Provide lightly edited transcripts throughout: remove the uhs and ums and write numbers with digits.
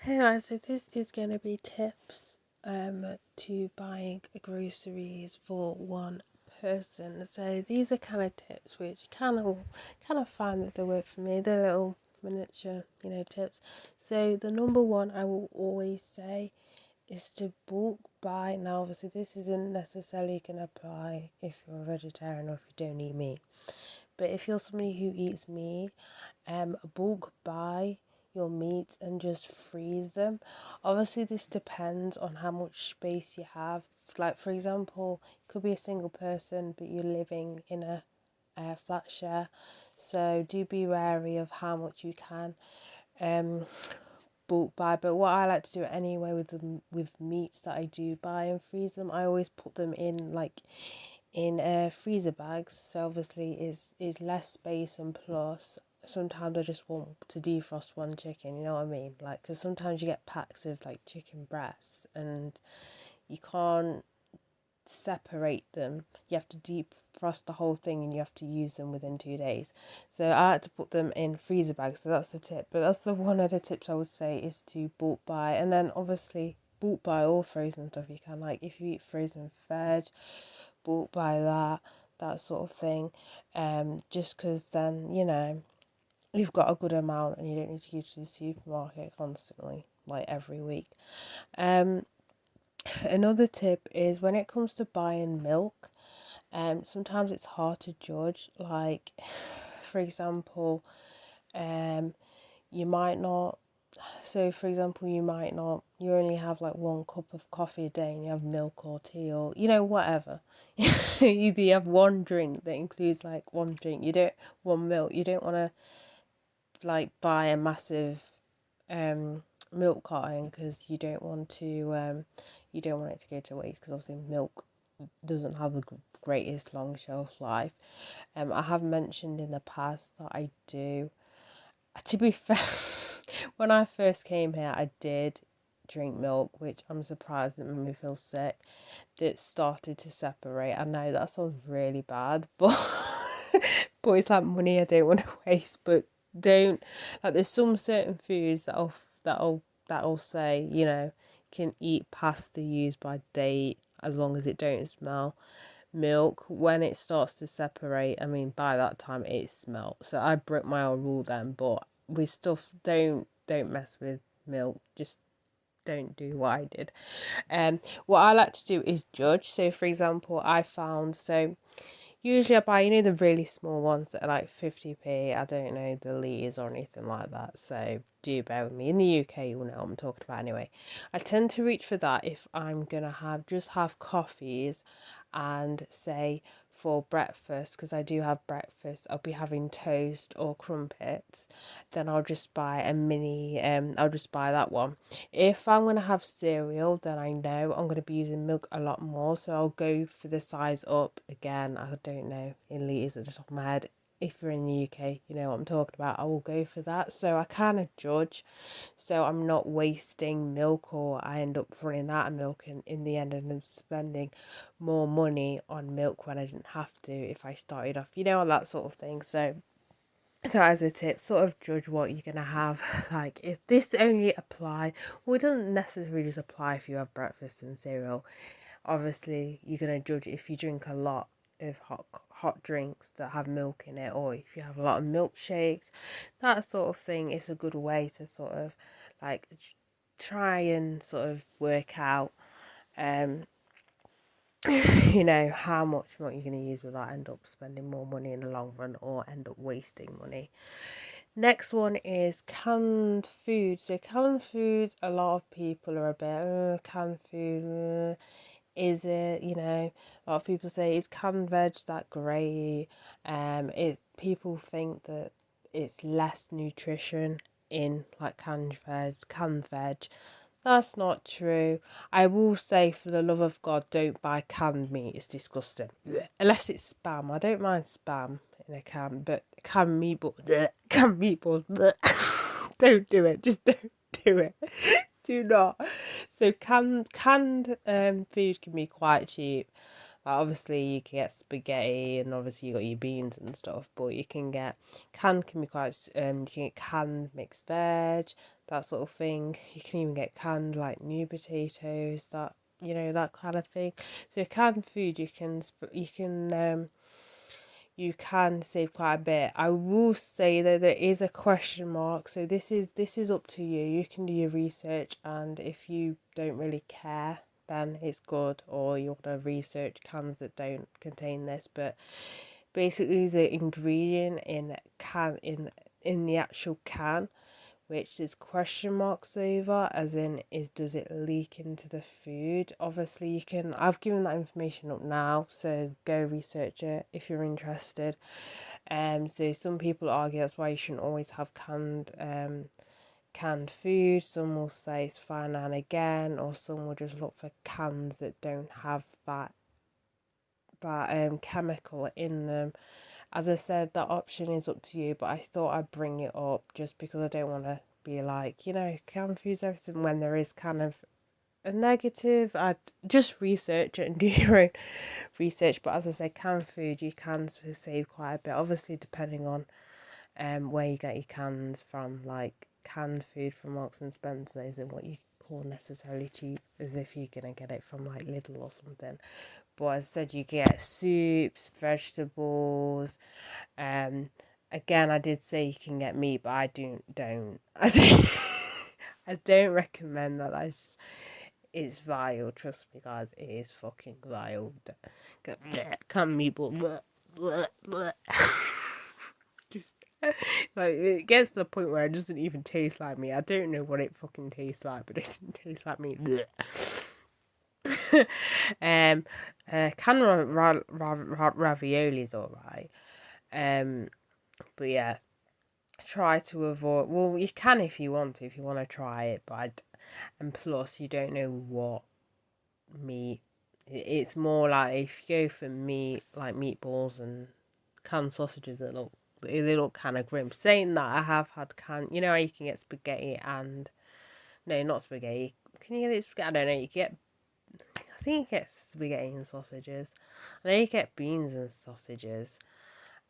Hey guys, so this is going to be tips to buying groceries for one person. So these are kind of tips which kind of find that they work for me. They're little miniature, tips. So the number one I will always say is to bulk buy. Now obviously this isn't necessarily going to apply if you're a vegetarian or if you don't eat meat. But if you're somebody who eats meat, bulk buy your meat and just freeze them. Obviously, this depends on how much space you have. Like, for example, it could be a single person, but you're living in a flat share. So do be wary of how much you can bulk buy. But what I like to do anyway with meats that I do buy and freeze them, I always put them in freezer bags, so obviously is less space, and plus sometimes I just want to defrost one chicken, you know what I mean, like, because sometimes you get packs of like chicken breasts and you can't separate them. You have to defrost the whole thing and you have to use them within 2 days, so I like to put them in freezer bags. So that's the tip, but that's the one of the tips I would say, is to bulk buy. And then obviously bulk buy all frozen stuff you can, like if you eat frozen veg, bulk buy that sort of thing, just because then you've got a good amount and you don't need to go to the supermarket constantly, like every week. Another tip is when it comes to buying milk, sometimes it's hard to judge, like for example, you might not so for example you only have like 1 cup of coffee a day and you have milk or tea or whatever. You have one drink that includes like one drink, you don't one milk, you don't want to like buy a massive milk carton, because you don't want it to go to waste, because obviously milk doesn't have the greatest long shelf life. I have mentioned in the past that I do, to be fair, when I first came here, I did drink milk, which I'm surprised it made me feel sick. That started to separate. I know that sounds really bad, but but it's like money I don't want to waste. But don't, like, there's some certain foods that'll say can eat past the use by date as long as it don't smell. Milk, when it starts to separate, I mean by that time it smelt, so I broke my own rule then. But with stuff, don't mess with milk, just don't do what I did. What I like to do is judge. So for example, I found, so usually I buy, the really small ones that are like 50p. I don't know the litres or anything like that, so do bear with me. In the UK, you'll know what I'm talking about anyway. I tend to reach for that if I'm going to have coffees and say for breakfast, because I do have breakfast, I'll be having toast or crumpets, then I'll just buy a mini, I'll just buy that one. If I'm going to have cereal, then I know I'm going to be using milk a lot more, so I'll go for the size up. Again, I don't know in litres at the top of my head. If you're in the UK, you know what I'm talking about. I will go for that. So I kind of judge, so I'm not wasting milk, or I end up running out of milk and in the end and spending more money on milk when I didn't have to if I started off, that sort of thing. So that is a tip, sort of judge what you're going to have. Like, if this only apply, well, it doesn't necessarily just apply if you have breakfast and cereal. Obviously, you're going to judge if you drink a lot of hot drinks that have milk in it, or if you have a lot of milkshakes, that sort of thing. Is a good way to sort of like try and sort of work out how much milk you're going to use without end up spending more money in the long run or end up wasting money. Next one is canned food. So canned food, a lot of people are a bit, canned food, is it, a lot of people say, is canned veg that great? People think that it's less nutrition in like canned veg. That's not true. I will say, for the love of God, don't buy canned meat. It's disgusting. Unless it's spam. I don't mind spam in a can, but canned meatballs, canned meatballs, don't do it. Just don't do it. Do not. So canned food can be quite cheap. Like, obviously you can get spaghetti and obviously you got your beans and stuff, but you can get can be quite you can get canned mixed veg, that sort of thing. You can even get canned like new potatoes, that that kind of thing. So canned food, you can save quite a bit. I will say though there is a question mark. So this is up to you. You can do your research, and if you don't really care, then it's good. Or you want to research cans that don't contain this. But basically, the ingredient in the actual can, which is question marks over, as in does it leak into the food? Obviously I've given that information up now, so go research it if you're interested. So some people argue that's why you shouldn't always have canned food. Some will say it's fine now and again, or some will just look for cans that don't have that chemical in them. As I said, that option is up to you, but I thought I'd bring it up just because I don't want to be like, canned food's everything, when there is kind of a negative. I'd just research it and do your own research. But as I said, canned food, you can save quite a bit, obviously depending on where you get your cans from. Like canned food from Marks and Spencer isn't what you call necessarily cheap, as if you're gonna get it from like Lidl or something. But as I said, you get soups, vegetables. Again, I did say you can get meat, but I don't. I don't recommend that. It's vile. Trust me, guys. It is fucking vile. Can't meat, but just like it gets to the point where it doesn't even taste like me. I don't know what it fucking tastes like, but it doesn't taste like me. Can ravioli is alright. But yeah, try to avoid. Well, you can if you want to, if you want to try it, but and plus you don't know what meat. It's more like if you go for meat, like meatballs and canned sausages they look kind of grim. Saying that, I have had canned. You know how you can get spaghetti and no, not spaghetti. Can you get it? I don't know. You get. I think you get spaghetti and sausages. I know you get beans and sausages.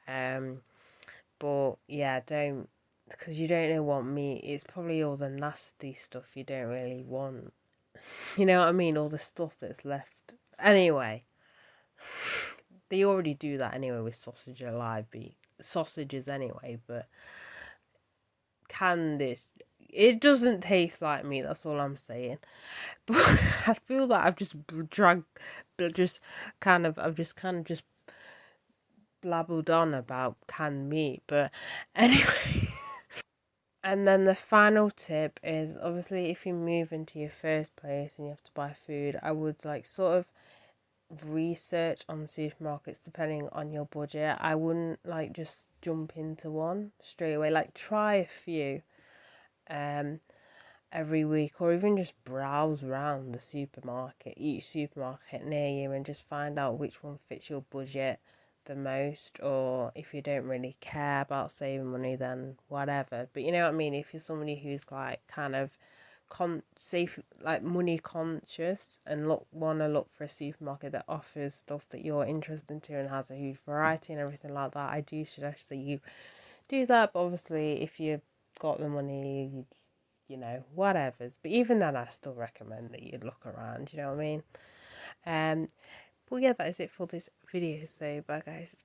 But yeah, don't, because you don't know what meat. It's probably all the nasty stuff you don't really want. You know what I mean? All the stuff that's left. Anyway, they already do that anyway with sausages anyway. But can this? It doesn't taste like meat. That's all I'm saying. But I feel like I've just just blabbled on about canned meat. But anyway. And then the final tip is, obviously if you move into your first place and you have to buy food, I would like sort of research on supermarkets depending on your budget. I wouldn't like just jump into one straight away. Like try a few every week, or even just browse around each supermarket near you, and just find out which one fits your budget the most. Or if you don't really care about saving money, then whatever. But you know what I mean, if you're somebody who's like kind of safe, like money conscious, and want to look for a supermarket that offers stuff that you're interested into and has a huge variety and everything like that, I do suggest that you do that. But obviously if you've got the money, whatever's. But even then, I still recommend that you look around, you know what I mean? But yeah, that is it for this video, so bye guys.